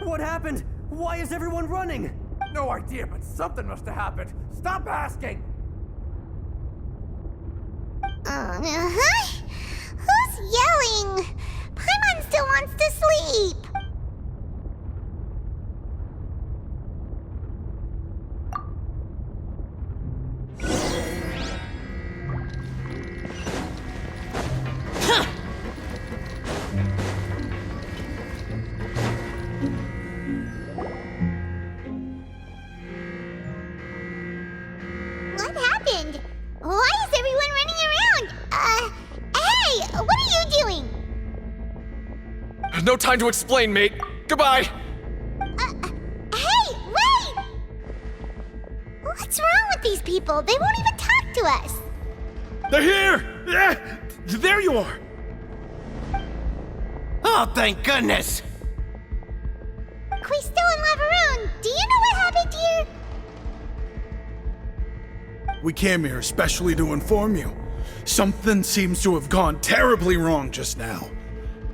What happened? Why is everyone running? No idea, but something must have happened. Stop asking! Who's yelling? Paimon still wants to sleep. What happened? Why is everyone running around? Hey, what are you doing? No time to explain, mate. Goodbye. Hey, wait! What's wrong with these people? They won't even talk to us. They're here! Yeah, there you are. Oh, thank goodness! Qui's still in Lavaroon. Do you know what happened here? We came here especially to inform you. Something seems to have gone terribly wrong just now.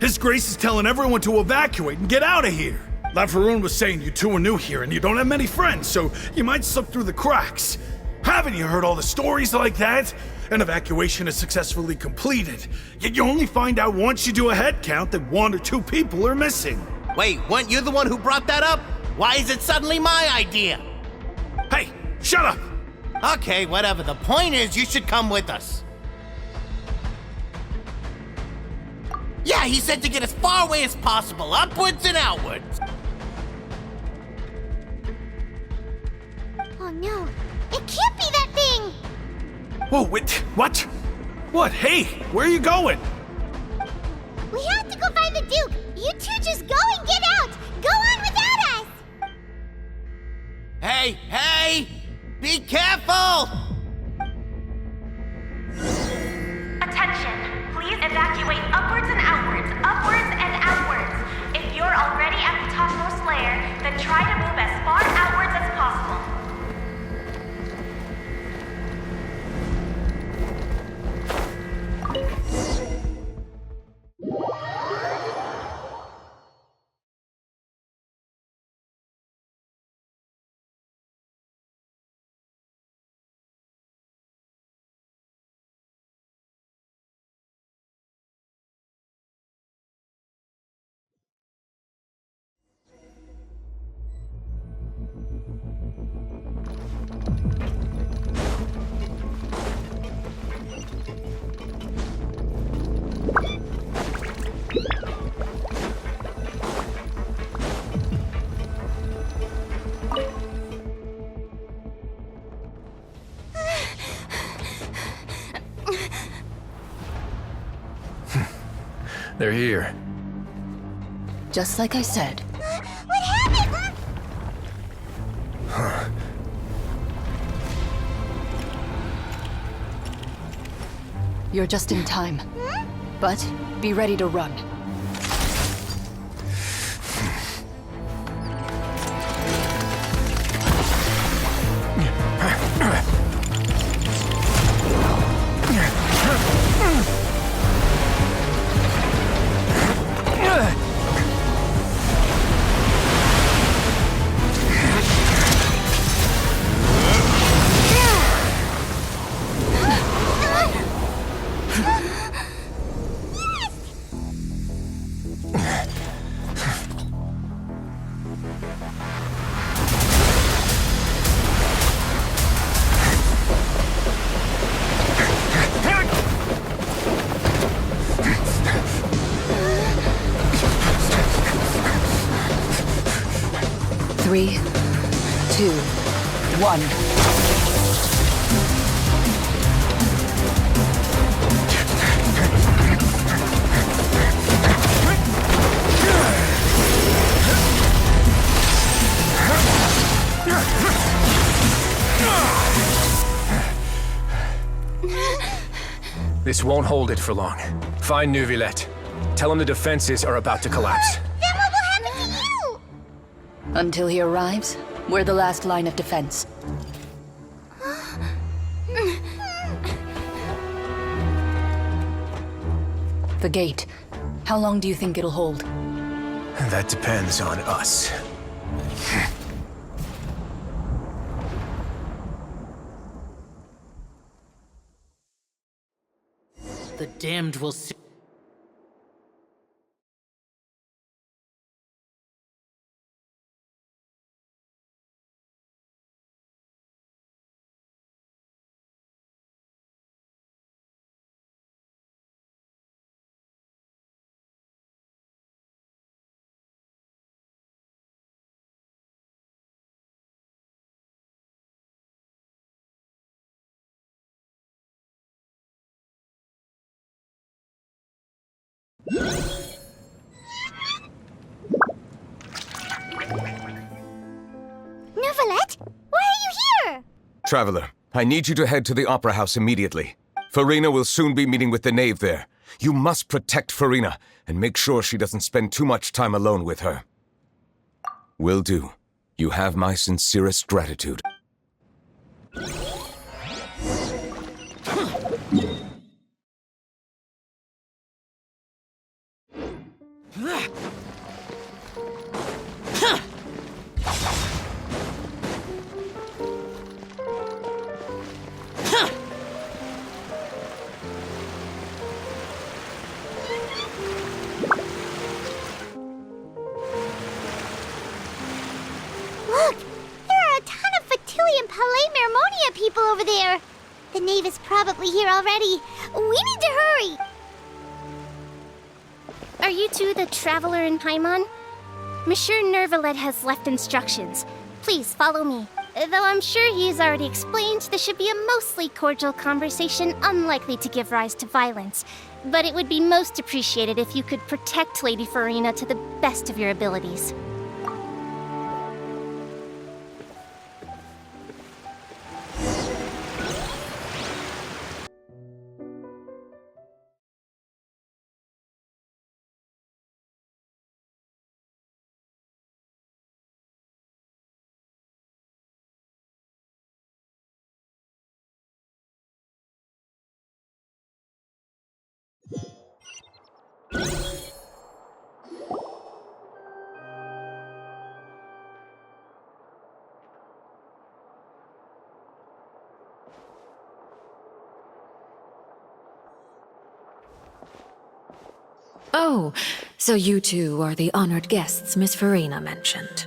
His Grace is telling everyone to evacuate and get out of here. Lavaroon was saying you two are new here and you don't have many friends, so you might slip through the cracks. Haven't you heard all the stories like that? An evacuation is successfully completed, yet you only find out once you do a head count that 1 or 2 people are missing. Wait, weren't you the one who brought that up? Why is it suddenly my idea? Hey, shut up! Okay, whatever. The point is, you should come with us. Yeah, he said to get as far away as possible, upwards and outwards. Oh no, it can't be that thing! Whoa, wait, what? What? Hey, where are you going? We have to go find the Duke! You two just go and get out! Go on without us! Hey, hey! Be careful! Attention! Please evacuate upwards and outwards, upwards and outwards. If you're already at the topmost layer, then try to move as far outwards as possible. They're here. Just like I said. What happened? You're just in time. But be ready to run. Three, 2, 1. This won't hold it for long. Find Neuvillette. Tell him the defenses are about to collapse. Then what will happen to you? Until he arrives, we're the last line of defense. The gate. How long do you think it'll hold? That depends on us. The damned will see. Neuvillette? Why are you here? Traveler, I need you to head to the Opera House immediately. Farina will soon be meeting with the knave there. You must protect Farina and make sure she doesn't spend too much time alone with her. Will do. You have my sincerest gratitude. Look! There are a ton of Fatui Palais Mermonia people over there! The knave is probably here already. We need to hurry! Are you two the traveler in Paimon? Monsieur Neuvillette has left instructions. Please follow me. Though I'm sure he's already explained, this should be a mostly cordial conversation, unlikely to give rise to violence. But it would be most appreciated if you could protect Lady Farina to the best of your abilities. Oh, so you two are the honored guests Miss Farina mentioned.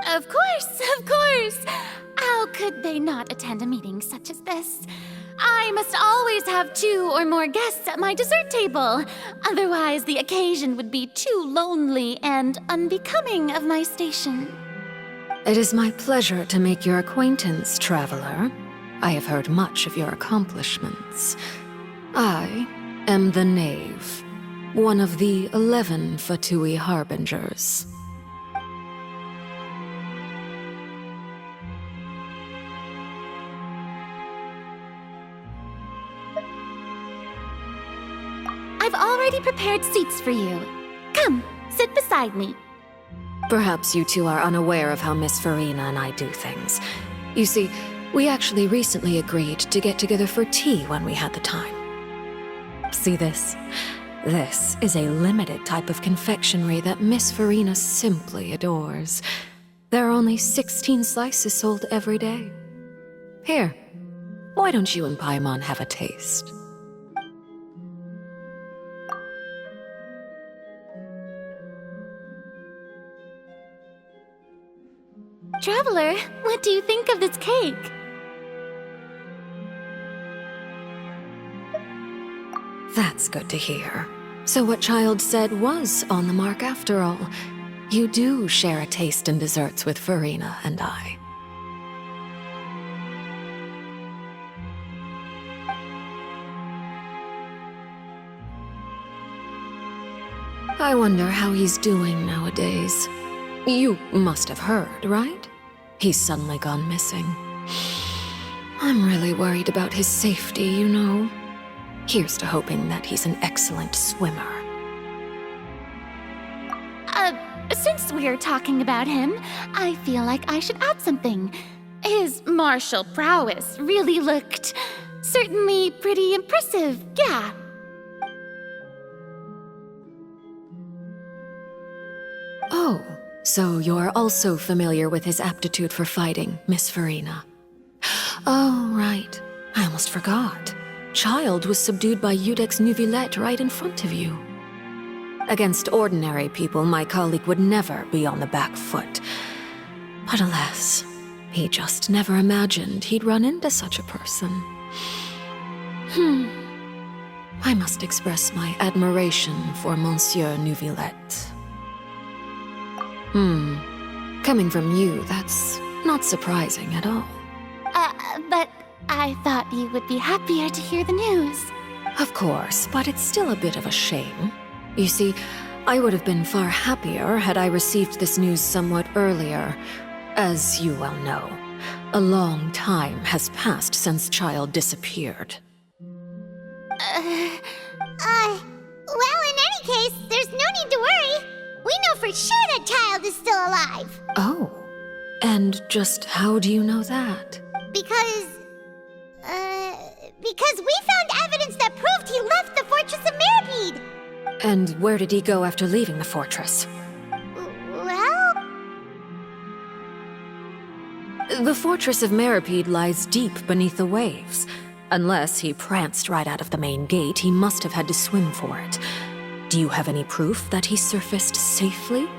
Of course, of course! How could they not attend a meeting such as this? I must always have 2 or more guests at my dessert table. Otherwise, the occasion would be too lonely and unbecoming of my station. It is my pleasure to make your acquaintance, traveler. I have heard much of your accomplishments. I am the knave, one of the 11 Fatui Harbingers. I've already prepared seats for you. Come, sit beside me. Perhaps you two are unaware of how Miss Farina and I do things. You see, we actually recently agreed to get together for tea when we had the time. See this? This is a limited type of confectionery that Miss Farina simply adores. There are only 16 slices sold every day. Here, why don't you and Paimon have a taste? Traveler, what do you think of this cake? That's good to hear. So what Child said was on the mark after all. You do share a taste in desserts with Farina and I. I wonder how he's doing nowadays. You must have heard, right? He's suddenly gone missing. I'm really worried about his safety, you know. Here's to hoping that he's an excellent swimmer. Since we're talking about him, I feel like I should add something. His martial prowess really looked certainly pretty impressive, yeah. Oh, so you're also familiar with his aptitude for fighting, Miss Farina. Oh, right. I almost forgot. Child was subdued by Eudex Neuvillette right in front of you. Against ordinary people, my colleague would never be on the back foot. But alas, he just never imagined he'd run into such a person. I must express my admiration for Monsieur Neuvillette. Coming from you, that's not surprising at all. But I thought you would be happier to hear the news. Of course, but it's still a bit of a shame. You see, I would have been far happier had I received this news somewhat earlier. As you well know, a long time has passed since Child disappeared. Well, in any case, there's no need to worry. We know for sure that Child is still alive. Oh, and just how do you know that? Because we found evidence that proved he left the Fortress of Mirapede. And where did he go after leaving the fortress? Well... The Fortress of Mirapede lies deep beneath the waves. Unless he pranced right out of the main gate, he must have had to swim for it. Do you have any proof that he surfaced safely?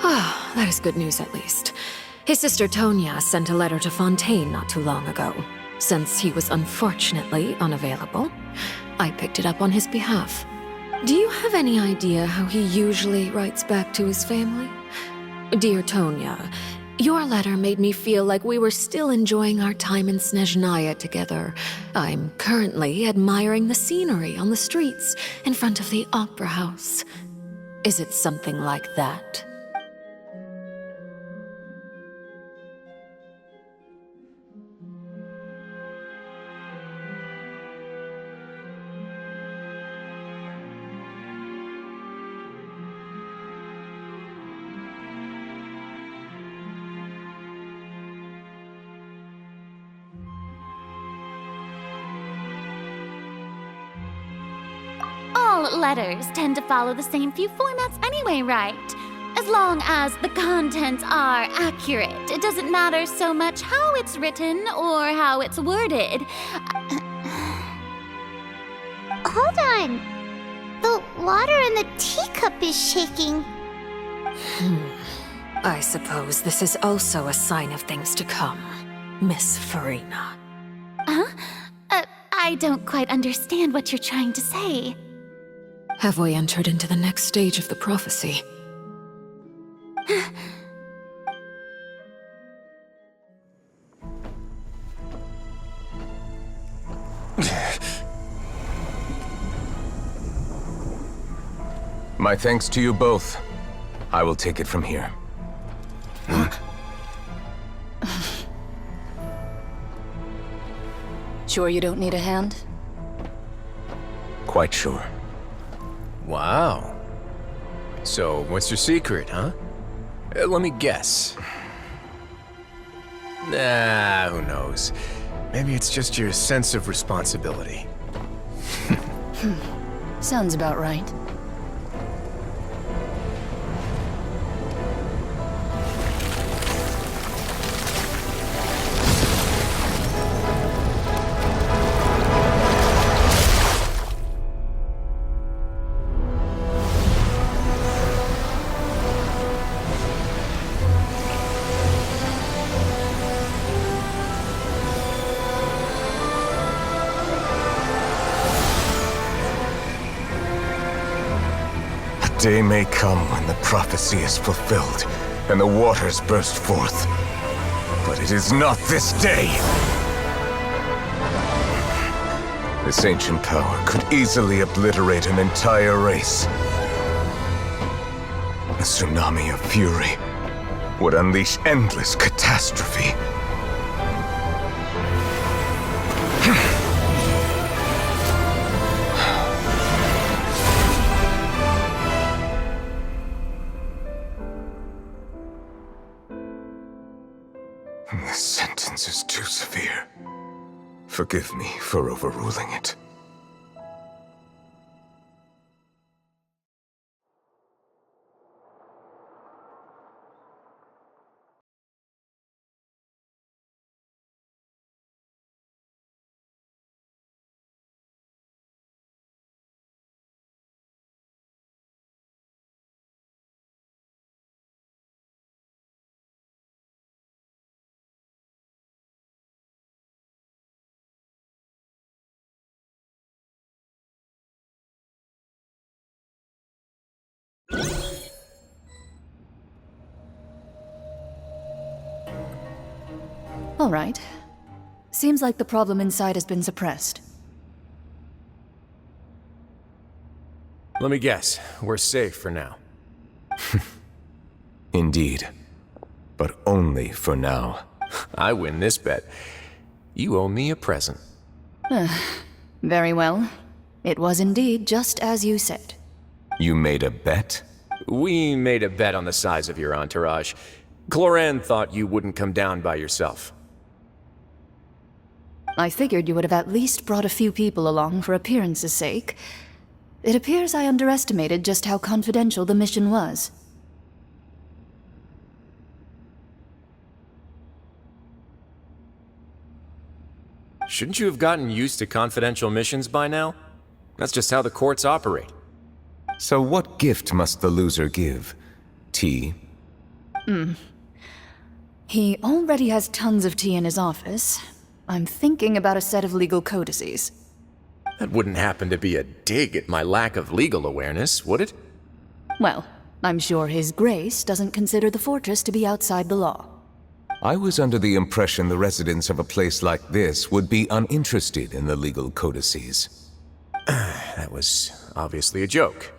Ah, that is good news at least. His sister Tonya sent a letter to Fontaine not too long ago. Since he was unfortunately unavailable, I picked it up on his behalf. Do you have any idea how he usually writes back to his family? Dear Tonya, your letter made me feel like we were still enjoying our time in Snezhnaya together. I'm currently admiring the scenery on the streets in front of the opera house. Is it something like that? All letters tend to follow the same few formats anyway, right? As long as the contents are accurate, it doesn't matter so much how it's written or how it's worded. Hold on. The water in the teacup is shaking. I suppose this is also a sign of things to come, Miss Farina. Huh? I don't quite understand what you're trying to say. Have we entered into the next stage of the prophecy? My thanks to you both. I will take it from here. Sure you don't need a hand? Quite sure. Wow. So, what's your secret, huh? Let me guess. Nah, who knows? Maybe it's just your sense of responsibility. Sounds about right. A day may come when the prophecy is fulfilled, and the waters burst forth. But it is not this day! This ancient power could easily obliterate an entire race. A tsunami of fury would unleash endless catastrophe. This sentence is too severe. Forgive me for overruling it. All right. Seems like the problem inside has been suppressed. Let me guess, we're safe for now. Indeed. But only for now. I win this bet. You owe me a present. Very well. It was indeed just as you said. You made a bet? We made a bet on the size of your entourage. Cloran thought you wouldn't come down by yourself. I figured you would have at least brought a few people along for appearance's sake. It appears I underestimated just how confidential the mission was. Shouldn't you have gotten used to confidential missions by now? That's just how the courts operate. So what gift must the loser give? Tea? He already has tons of tea in his office. I'm thinking about a set of legal codices. That wouldn't happen to be a dig at my lack of legal awareness, would it? Well, I'm sure His Grace doesn't consider the fortress to be outside the law. I was under the impression the residents of a place like this would be uninterested in the legal codices. That was obviously a joke.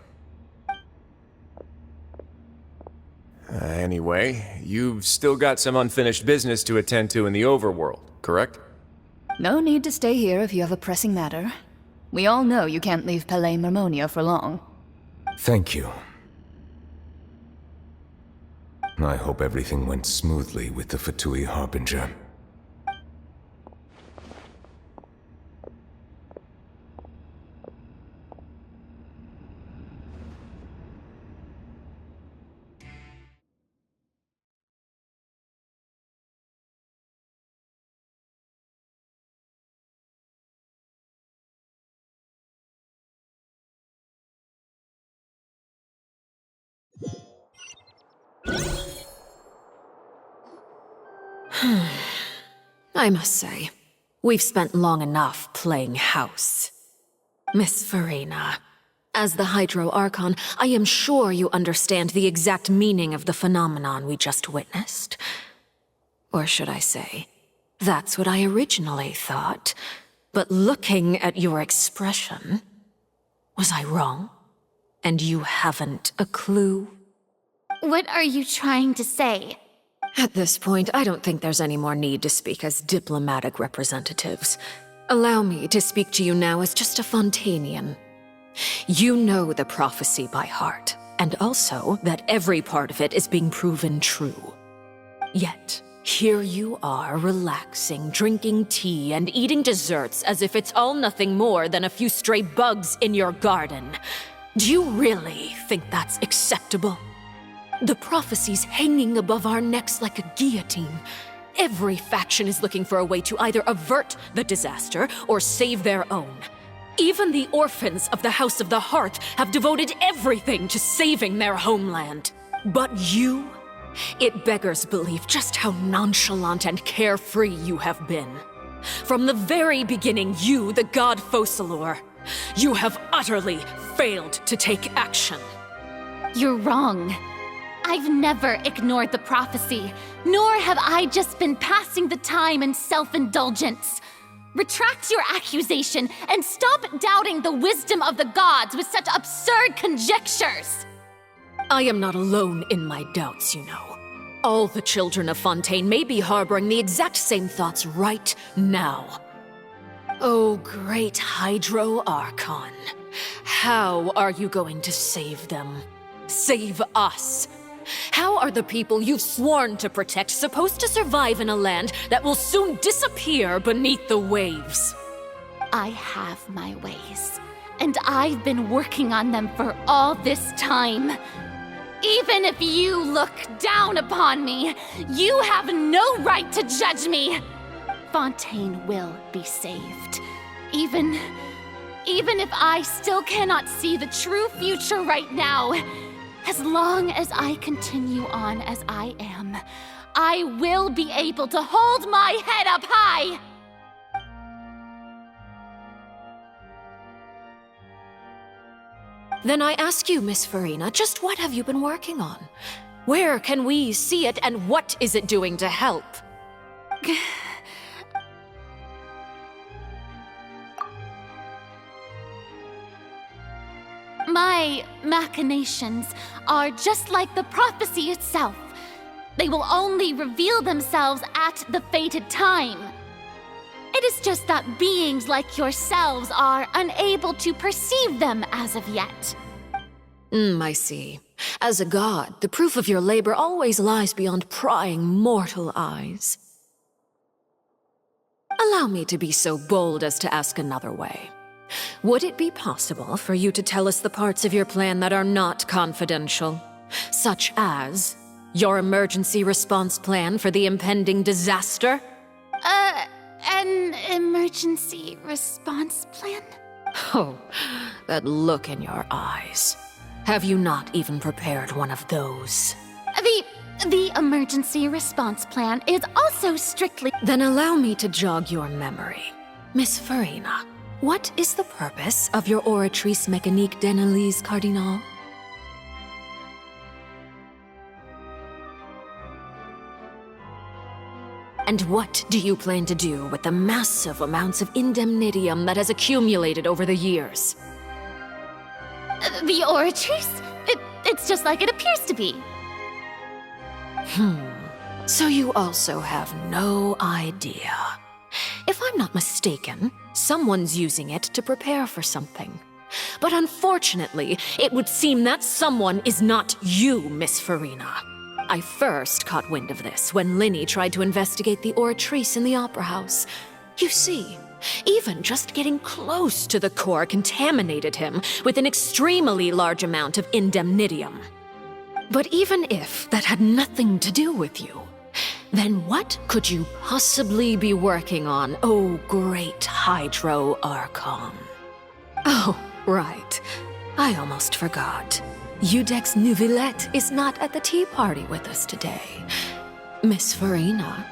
Anyway, you've still got some unfinished business to attend to in the overworld, correct? No need to stay here if you have a pressing matter. We all know you can't leave Palais Mermonia for long. Thank you. I hope everything went smoothly with the Fatui Harbinger. I must say, we've spent long enough playing house. Miss Farina, as the Hydro Archon, I am sure you understand the exact meaning of the phenomenon we just witnessed. Or should I say, that's what I originally thought. But looking at your expression, was I wrong? And you haven't a clue? What are you trying to say? At this point, I don't think there's any more need to speak as diplomatic representatives. Allow me to speak to you now as just a Fontanian. You know the prophecy by heart, and also that every part of it is being proven true. Yet, here you are relaxing, drinking tea, and eating desserts as if it's all nothing more than a few stray bugs in your garden. Do you really think that's acceptable? The prophecy's hanging above our necks like a guillotine. Every faction is looking for a way to either avert the disaster or save their own. Even the orphans of the House of the Hearth have devoted everything to saving their homeland. But you? It beggars belief just how nonchalant and carefree you have been. From the very beginning, you, the god Focalor, you have utterly failed to take action. You're wrong. I've never ignored the prophecy, nor have I just been passing the time in self-indulgence. Retract your accusation and stop doubting the wisdom of the gods with such absurd conjectures! I am not alone in my doubts, you know. All the children of Fontaine may be harboring the exact same thoughts right now. Oh, great Hydro Archon. How are you going to save them? Save us? How are the people you've sworn to protect supposed to survive in a land that will soon disappear beneath the waves? I have my ways, and I've been working on them for all this time. Even if you look down upon me, you have no right to judge me. Fontaine will be saved. Even if I still cannot see the true future right now, as long as I continue on as I am, I will be able to hold my head up high! Then I ask you, Miss Farina, just what have you been working on? Where can we see it, and what is it doing to help? My machinations are just like the prophecy itself. They will only reveal themselves at the fated time. It is just that beings like yourselves are unable to perceive them as of yet. I see. As a god, the proof of your labor always lies beyond prying mortal eyes. Allow me to be so bold as to ask another way. Would it be possible for you to tell us the parts of your plan that are not confidential? Such as your emergency response plan for the impending disaster? An emergency response plan? Oh, that look in your eyes. Have you not even prepared one of those? The emergency response plan is also strictly— Then allow me to jog your memory. Miss Farina, what is the purpose of your Oratrice Mécanique d'Analyse Cardinal? And what do you plan to do with the massive amounts of indemnitium that has accumulated over the years? The Oratrice? It's just like it appears to be. So you also have no idea. If I'm not mistaken, someone's using it to prepare for something. But unfortunately, it would seem that someone is not you, Miss Farina. I first caught wind of this when Linny tried to investigate the Oratrice in the Opera House. You see, even just getting close to the core contaminated him with an extremely large amount of indemnitium. But even if that had nothing to do with you, then what could you possibly be working on, oh great Hydro Archon? Oh, right. I almost forgot. Udex Neuvillette is not at the tea party with us today. Miss Farina,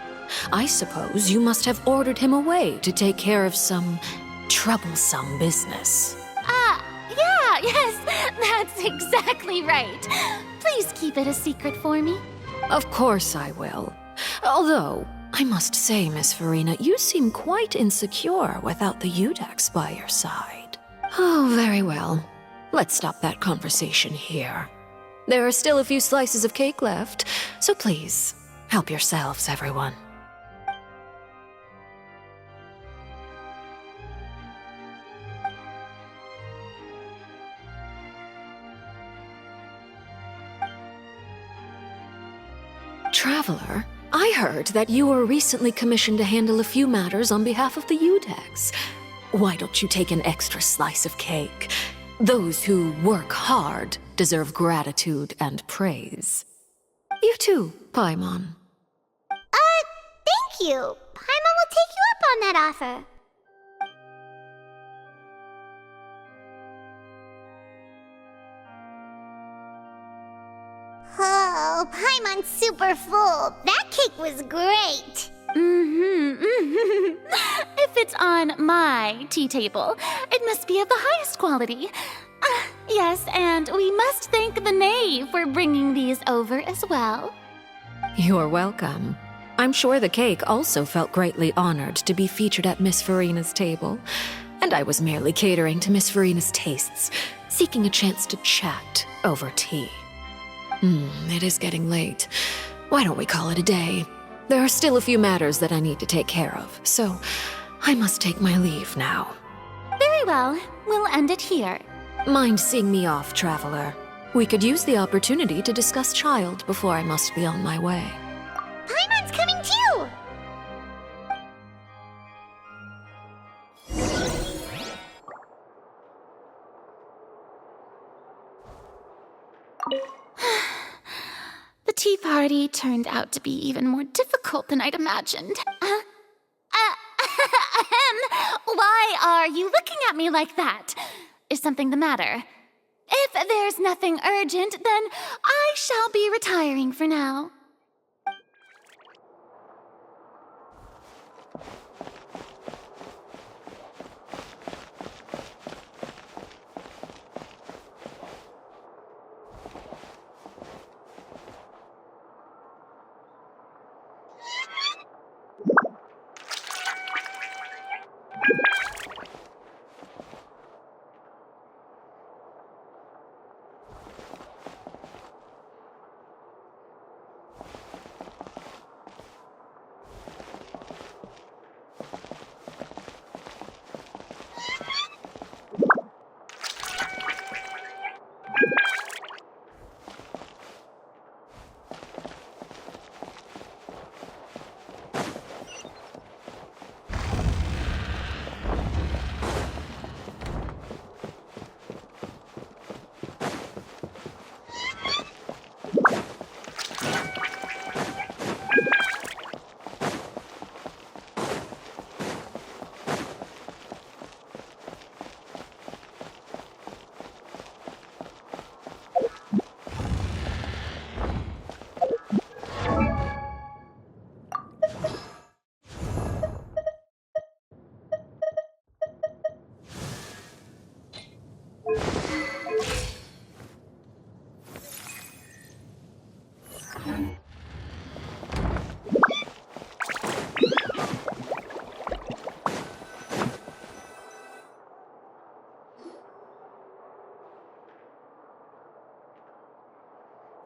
I suppose you must have ordered him away to take care of some troublesome business. Yes, that's exactly right. Please keep it a secret for me. Of course I will. Although, I must say, Miss Farina, you seem quite insecure without the Udex by your side. Oh, very well. Let's stop that conversation here. There are still a few slices of cake left, so please, help yourselves, everyone. Traveler, I heard that you were recently commissioned to handle a few matters on behalf of the Udex. Why don't you take an extra slice of cake? Those who work hard deserve gratitude and praise. You too, Paimon. Thank you. Paimon will take you up on that offer. Oh, Paimon's super full. That cake was great. If it's on my tea table, it must be of the highest quality. Yes, and we must thank the knave for bringing these over as well. You're welcome. I'm sure the cake also felt greatly honored to be featured at Miss Farina's table. And I was merely catering to Miss Farina's tastes, seeking a chance to chat over tea. It is getting late. Why don't we call it a day? There are still a few matters that I need to take care of, so I must take my leave now. Very well. We'll end it here. Mind seeing me off, traveler? We could use the opportunity to discuss Child before I must be on my way. Paimon's coming too. The tea party turned out to be even more difficult than I'd imagined. Why are you looking at me like that? Is something the matter? If there's nothing urgent, then I shall be retiring for now.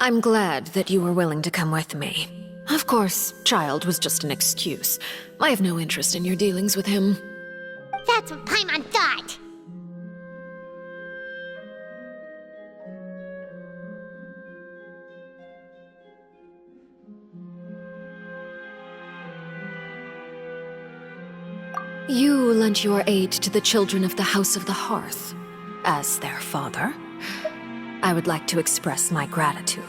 I'm glad that you were willing to come with me. Of course, child was just an excuse. I have no interest in your dealings with him. That's what Paimon thought. You lent your aid to the children of the House of the Hearth. As their father, I would like to express my gratitude.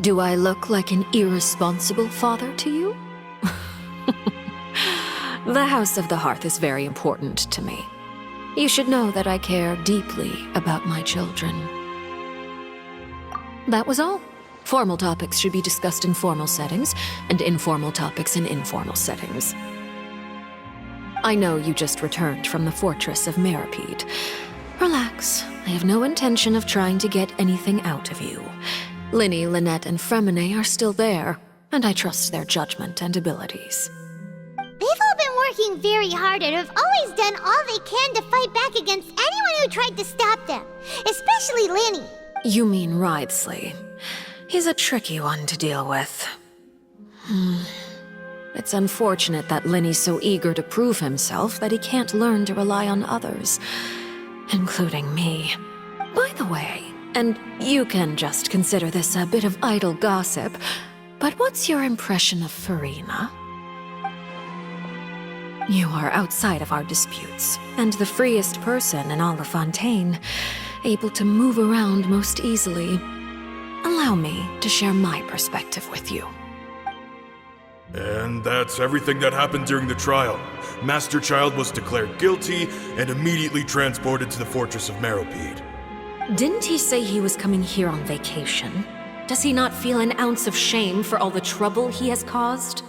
Do I look like an irresponsible father to you? The House of the Hearth is very important to me. You should know that I care deeply about my children. That was all. Formal topics should be discussed in formal settings, and informal topics in informal settings. I know you just returned from the fortress of Meripede. Relax. I have no intention of trying to get anything out of you. Linny, Lynette, and Fremine are still there, and I trust their judgment and abilities. They've all been working very hard and have always done all they can to fight back against anyone who tried to stop them, especially Linny. You mean Wriothesley. He's a tricky one to deal with. It's unfortunate that Linny's so eager to prove himself that he can't learn to rely on others, including me. By the way, and you can just consider this a bit of idle gossip, but what's your impression of Furina? You are outside of our disputes, and the freest person in all of Fontaine, able to move around most easily. Allow me to share my perspective with you. And that's everything that happened during the trial. Master Child was declared guilty and immediately transported to the Fortress of Meripede. Didn't he say he was coming here on vacation? Does he not feel an ounce of shame for all the trouble he has caused?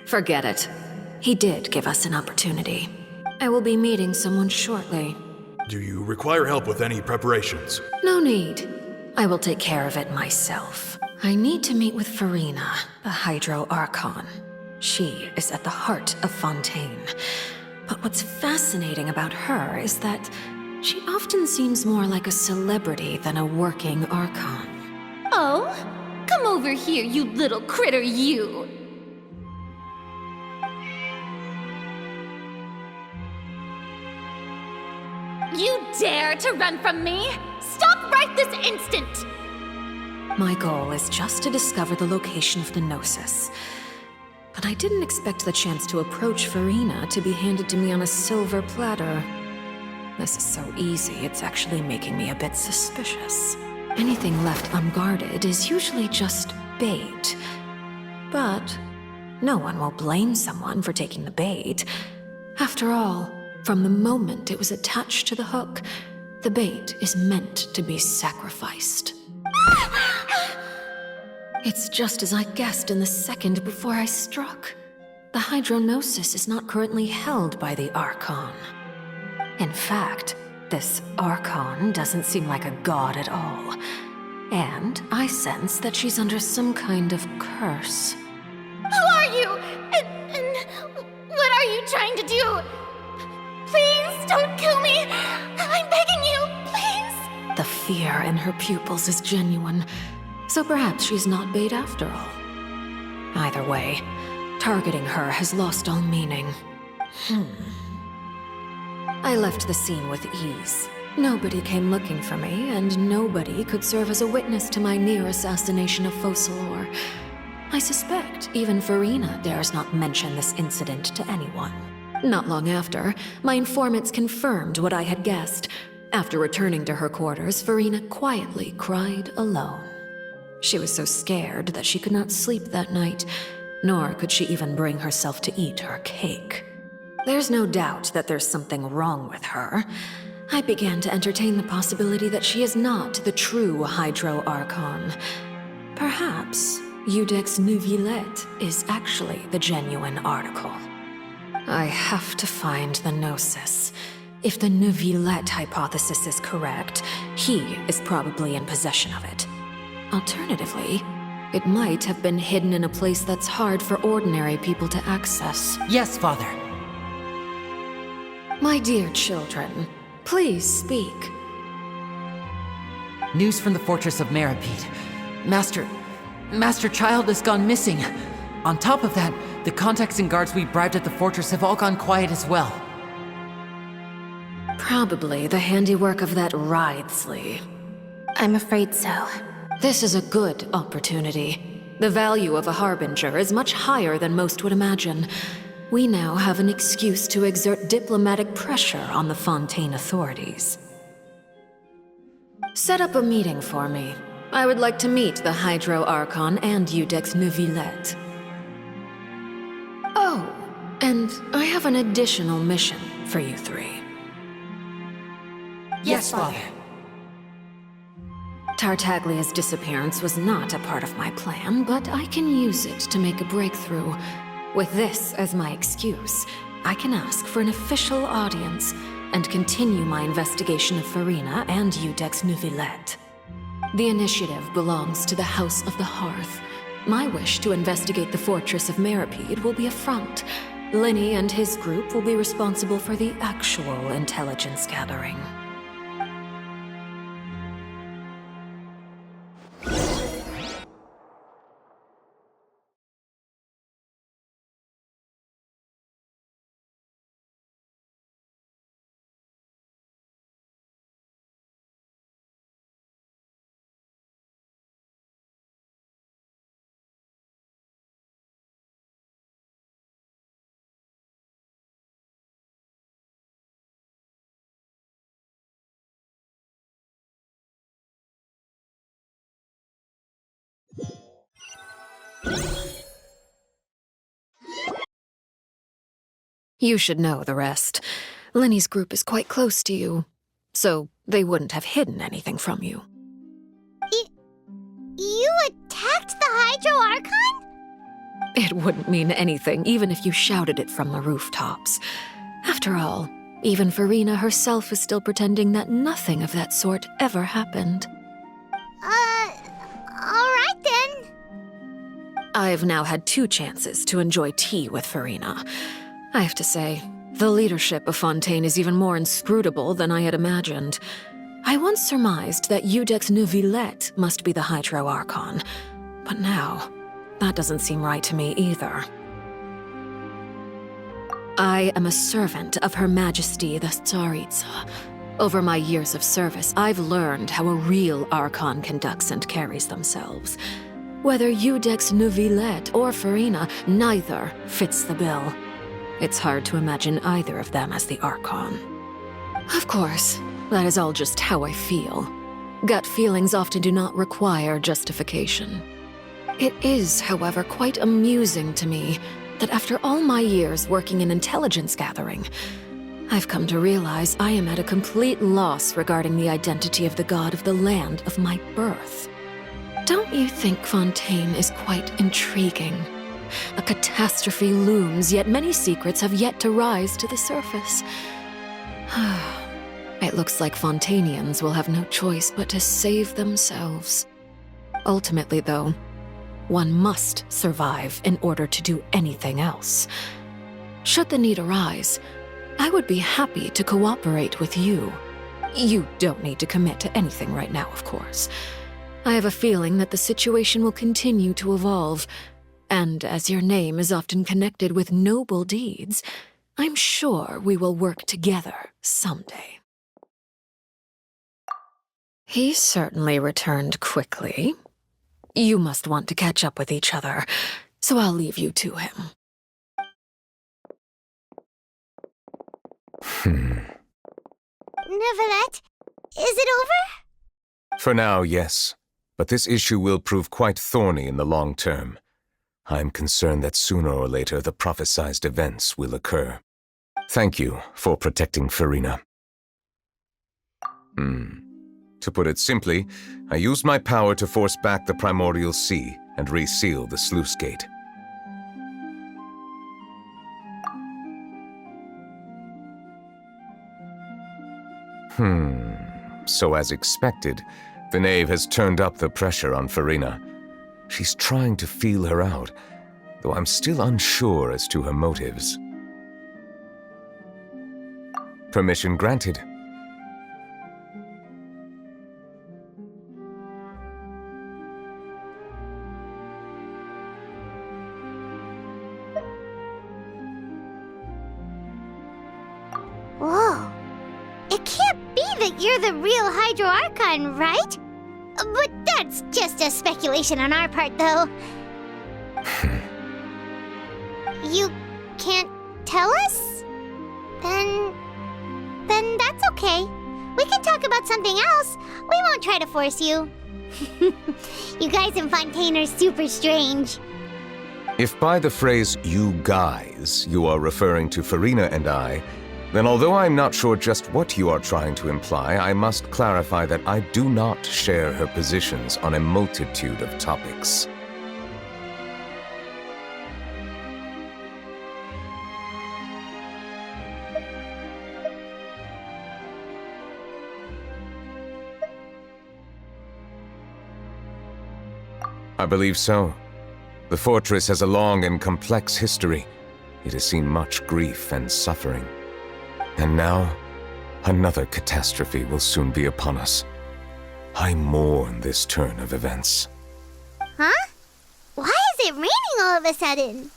Forget it. He did give us an opportunity. I will be meeting someone shortly. Do you require help with any preparations? No need. I will take care of it myself. I need to meet with Furina, the Hydro Archon. She is at the heart of Fontaine. But what's fascinating about her is that she often seems more like a celebrity than a working Archon. Oh? Come over here, you little critter, you! You dare to run from me? Stop right this instant! My goal is just to discover the location of the Gnosis. But I didn't expect the chance to approach Furina to be handed to me on a silver platter. This is so easy, it's actually making me a bit suspicious. Anything left unguarded is usually just bait. But no one will blame someone for taking the bait. After all, from the moment it was attached to the hook, the bait is meant to be sacrificed. It's just as I guessed in the second before I struck. The Hydronosis is not currently held by the Archon. In fact, this Archon doesn't seem like a god at all. And I sense that she's under some kind of curse. Who are you? And what are you trying to do? Please don't kill me! I'm begging you, please! The fear in her pupils is genuine, so perhaps she's not bait after all. Either way, targeting her has lost all meaning. I left the scene with ease. Nobody came looking for me, and nobody could serve as a witness to my near assassination of Focalor. I suspect even Furina dares not mention this incident to anyone. Not long after, my informants confirmed what I had guessed. After returning to her quarters, Furina quietly cried alone. She was so scared that she could not sleep that night, nor could she even bring herself to eat her cake. There's no doubt that there's something wrong with her. I began to entertain the possibility that she is not the true Hydro Archon. Perhaps Eudex Neuvillette is actually the genuine article. I have to find the Gnosis. If the Neuvillette hypothesis is correct, he is probably in possession of it. Alternatively, it might have been hidden in a place that's hard for ordinary people to access. Yes, Father. My dear children, Please speak. News from the fortress of Meripede. Master Child has gone missing. On top of that, the contacts and guards we bribed at the fortress have all gone quiet as well. Probably the handiwork of that Ridesley. I'm afraid so. This is a good opportunity. The value of a Harbinger is much higher than most would imagine. We now have an excuse to exert diplomatic pressure on the Fontaine authorities. Set up a meeting for me. I would like to meet the Hydro Archon and Iudex Neuvillette. Oh, and I have an additional mission for you three. Yes, Father. Tartaglia's disappearance was not a part of my plan, but I can use it to make a breakthrough. With this as my excuse, I can ask for an official audience and continue my investigation of Farina and Iudex Neuvillette. The initiative belongs to the House of the Hearth. My wish to investigate the fortress of Meripede will be a front. Linny and his group will be responsible for the actual intelligence gathering. You should know the rest. Linny's group is quite close to you, so they wouldn't have hidden anything from you. You attacked the Hydro Archon? It wouldn't mean anything, even if you shouted it from the rooftops. After all, even Farina herself is still pretending that nothing of that sort ever happened. Alright then. I've now had 2 chances to enjoy tea with Farina. I have to say, the leadership of Fontaine is even more inscrutable than I had imagined. I once surmised that Iudex Neuvillette must be the Hydro Archon, but now, that doesn't seem right to me either. I am a servant of Her Majesty the Tsaritsa. Over my years of service, I've learned how a real Archon conducts and carries themselves. Whether Iudex Neuvillette or Farina, neither fits the bill. It's hard to imagine either of them as the Archon. Of course, that is all just how I feel. Gut feelings often do not require justification. It is, however, quite amusing to me that after all my years working in intelligence gathering, I've come to realize I am at a complete loss regarding the identity of the god of the land of my birth. Don't you think Fontaine is quite intriguing? A catastrophe looms, yet many secrets have yet to rise to the surface. It looks like Fontainians will have no choice but to save themselves. Ultimately, though, one must survive in order to do anything else. Should the need arise, I would be happy to cooperate with you. You don't need to commit to anything right now, of course. I have a feeling that the situation will continue to evolve, and as your name is often connected with noble deeds, I'm sure we will work together someday. He certainly returned quickly. You must want to catch up with each other, so I'll leave you to him. Neuvillette, is it over? For now, yes. But this issue will prove quite thorny in the long term. I'm concerned that sooner or later the prophesized events will occur. Thank you for protecting Farina. To put it simply, I used my power to force back the Primordial Sea and reseal the sluice gate. So as expected, the knave has turned up the pressure on Farina. She's trying to feel her out, though I'm still unsure as to her motives. Permission granted. that you're the real Hydro Archon, right? But that's just a speculation on our part, though. You can't tell us? Then that's okay. We can talk about something else. We won't try to force you. You guys in Fontaine are super strange. If by the phrase, you guys, you are referring to Farina and I, then although I'm not sure just what you are trying to imply, I must clarify that I do not share her positions on a multitude of topics. I believe so. The fortress has a long and complex history. It has seen much grief and suffering. And now, another catastrophe will soon be upon us. I mourn this turn of events. Huh? Why is it raining all of a sudden?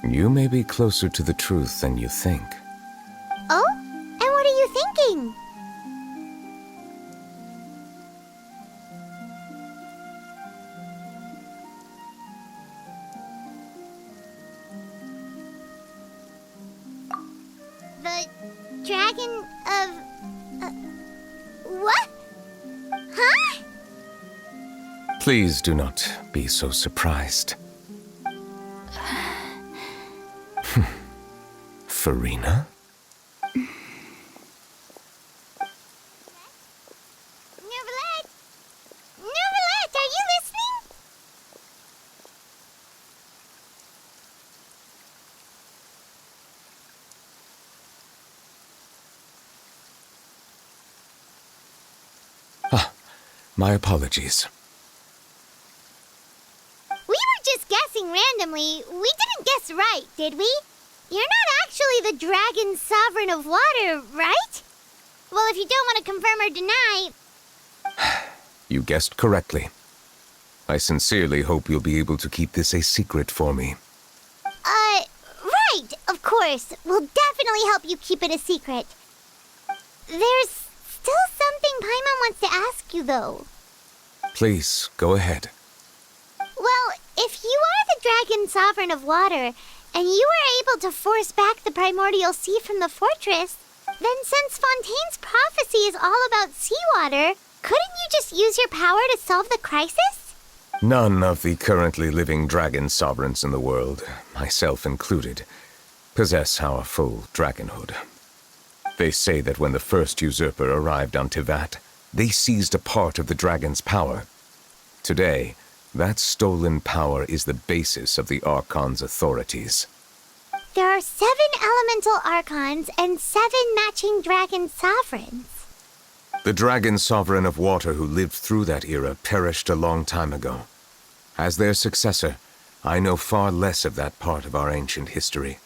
You may be closer to the truth than you think. Oh? And what are you thinking? The dragon of... what? Huh? Please do not be so surprised. Farina? Nervalette! Nervalette, are you listening? Ah, my apologies. We were just guessing randomly. We didn't guess right, did we? You're not actually the dragon sovereign of water, right? Well, if you don't want to confirm or deny... You guessed correctly. I sincerely hope you'll be able to keep this a secret for me. Right, of course. We'll definitely help you keep it a secret. There's still something Paimon wants to ask you, though. Please, go ahead. Well, if you are the dragon sovereign of water, and you were able to force back the primordial sea from the fortress, then since Fontaine's prophecy is all about seawater, couldn't you just use your power to solve the crisis? None of the currently living dragon sovereigns in the world, myself included, possess our full dragonhood. They say that when the first usurper arrived on Tivat, they seized a part of the dragon's power. Today, that stolen power is the basis of the Archon's authorities. There are 7 elemental Archons and 7 matching dragon sovereigns. The dragon sovereign of water who lived through that era perished a long time ago. As their successor, I know far less of that part of our ancient history.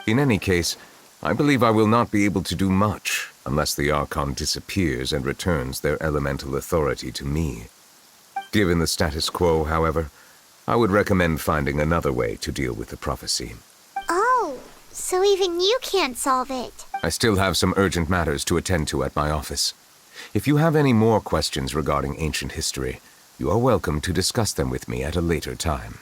In any case, I believe I will not be able to do much unless the Archon disappears and returns their elemental authority to me. Given the status quo, however, I would recommend finding another way to deal with the prophecy. Oh, so even you can't solve it. I still have some urgent matters to attend to at my office. If you have any more questions regarding ancient history, you are welcome to discuss them with me at a later time.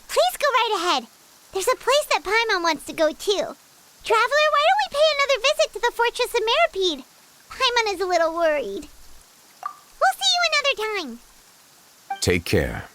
Please go right ahead. There's a place that Paimon wants to go too. Traveler, why don't we pay another visit to the Fortress of Meripede? Paimon is a little worried. We'll see you another time. Take care.